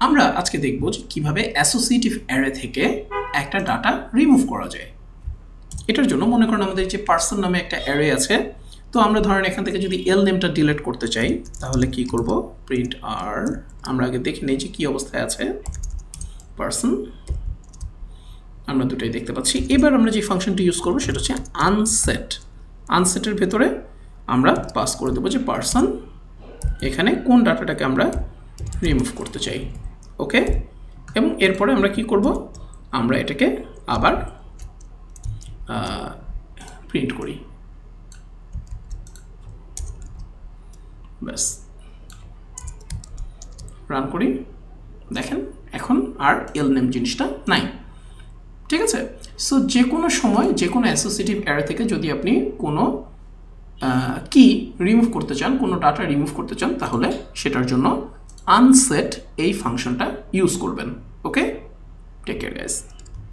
আমরা আজকে দেখব যে কিভাবে অ্যাসোসিয়েটিভ অ্যারে থেকে একটা ডাটা রিমুভ করা যায়। এটার জন্য মনে করেন আমাদের যে পার্সন নামে একটা অ্যারে আছে, তো আমরা ধরেন এখান থেকে যদি এল নেমটা ডিলিট করতে চাই তাহলে কি করব, প্রিন্ট আর। আমরা আগে দেখে নেই যে কি অবস্থায় আছে পার্সন, আমরা দুটোই দেখতে পাচ্ছি। এবার আমরা যে ফাংশনটি ইউজ করব সেটা হচ্ছে আনসেট। আনসেটের ভেতরে আমরা পাস করে দেবো যে পার্সন, এখানে কোন ডাটাটাকে আমরা রিমুভ করতে চাই। ওকে, এবং এরপরে আমরা কি করব, আমরা এটাকে আবার প্রিন্ট করি। ব্যাস, রান করি, দেখেন এখন আর এল নেম জিনিসটা নাই। ঠিক আছে, সো যে কোনো সময় যে কোনো অ্যাসোসিয়েটিভ অ্যারে থেকে যদি আপনি কোনো কি রিমুভ করতে চান, কোনো ডাটা রিমুভ করতে চান, তাহলে সেটার জন্য আনসেট এই ফাংশনটা ইউজ করবেন। ওকে, টেক কেয়ার গাইস।